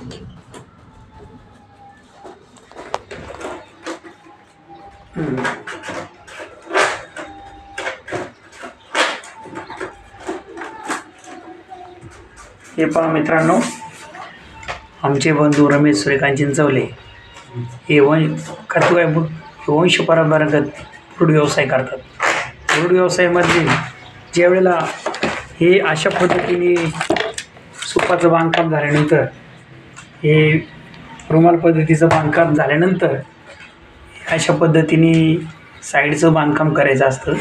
हे पहा मित्रांनो, आमचे बंधू रमेश सूर्यकांत चिंचवले हे वंश परंपरागत फ्रूट व्यवसाय करतात. फ्रूट व्यवसायामध्ये ज्या वेळेला हे अशा पद्धतीने सुपाचं बांधकाम झाल्यानंतर, हे रुमाल पद्धतीचं बांधकाम झाल्यानंतर अशा पद्धतीने साईडचं बांधकाम करायचं असतं,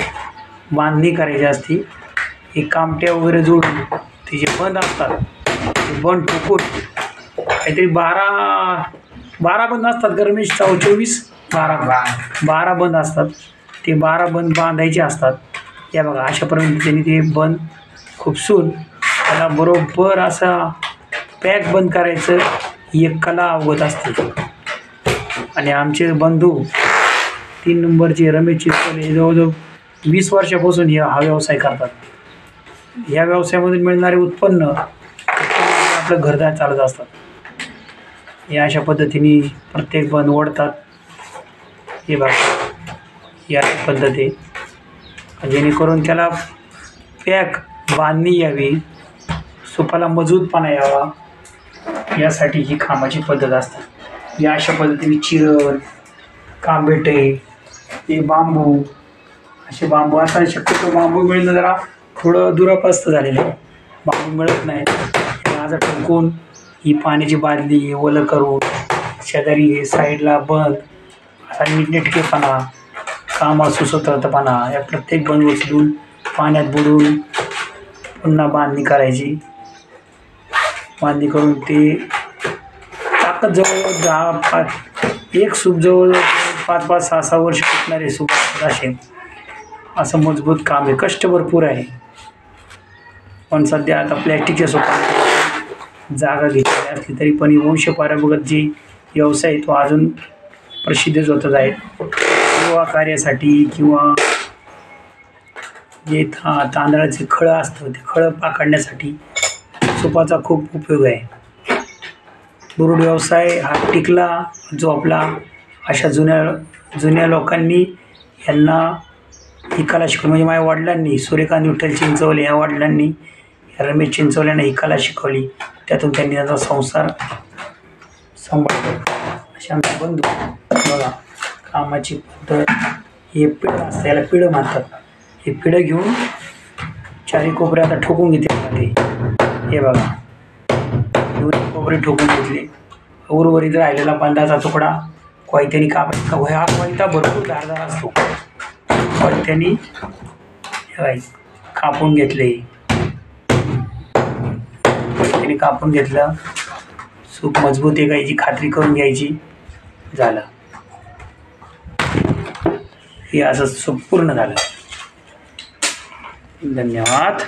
बांधणी करायची असते. हे कामट्या वगैरे जोडून ते जे बंद असतात ते बंद ठोकून काहीतरी 12 बंद असतात. गरमेश 12 बंद असतात. ते 12 बंद बांधायचे असतात. या बघा अशा पद्धतीने ते बंद खुपसून त्याला बरोबर असा पॅक बंद करायचं, एक कला अवगत असते. आणि आमचे बंधू 3 नंबरचे रमेश चिंचवले जवळजवळ 20 वर्षापासून हा व्यवसाय करतात. या व्यवसायामधून मिळणारे उत्पन्न आपलं घरदार चालत असतात. या अशा पद्धतीने प्रत्येक बंद ओढतात. हे बघा या पद्धती, जेणेकरून त्याला पॅक बांधणी यावी, सुपाला मजबूतपणा यावा, यासाठी ही कामाची पद्धत असते. या अशा पद्धतीने चिरण, कांबेटे, हे बांबू, असे बांबू आता शक्यतो बांबू मिळणं जरा थोडं दुरापास्त झालेलं आहे. बांबू मिळत नाही. माझं ठोकून ही पाण्याची बादली ओलं करून शेजारी हे साईडला बंद असा नीटनेटकेपणा, कामात सुसत्रपणा, या प्रत्येक बंद उचलून पाण्यात बुडवून पुन्हा बांधणी करायची. बांधणी करून ते ताकद जवळजवळ एक सूप जवळजवळ 5-5, 6-6 वर्ष टिकणारे सूप असे. असं मजबूत काम आहे, कष्ट भरपूर आहे. पण सध्या आता प्लॅस्टिकच्या सूपात जागा घेतलेली असली तरी पण वंश परंपरागत जी व्यवसाय तो अजून प्रसिद्धच होतच आहे. किंवा कार्यासाठी किंवा जे तांदळाचे खळं असतं ते खळं पाकडण्यासाठी सुपाचा खूप उपयोग आहे. फ्रूट व्यवसाय हा टिकला जो आपला अशा जुन्या लोकांनी यांना ही कला शिकवली. म्हणजे माझ्या वडिलांनी, सूर्यकांत विठ्ठल चिंचवले या वडिलांनी रमेश चिंचवलेंना ही कला शिकवली. त्यातून त्यांनी त्यांचा संसार सांभाळतो. अशा आमचे बंधू बघा कामाची पद्धत. हे पिढं असतं, याला पिढं म्हणतात. हे पिढं घेऊन चारी कोपरे आता ठोकून घेतले. हे बघा दोन्ही कोपरे ठोकून घेतले. उर्वरित राहिलेला बंदाचा तुकडा कोयत्यानी कापायचा. हा कोयता भरपूर धारदार असतो. कोयत्यानी कापून घेतले. कोयत्यानी कापून घेतलं. सूप मजबूत आहे का याची खात्री करून घ्यायची. झालं, हे असं सूप पूर्ण झालं. धन्यवाद.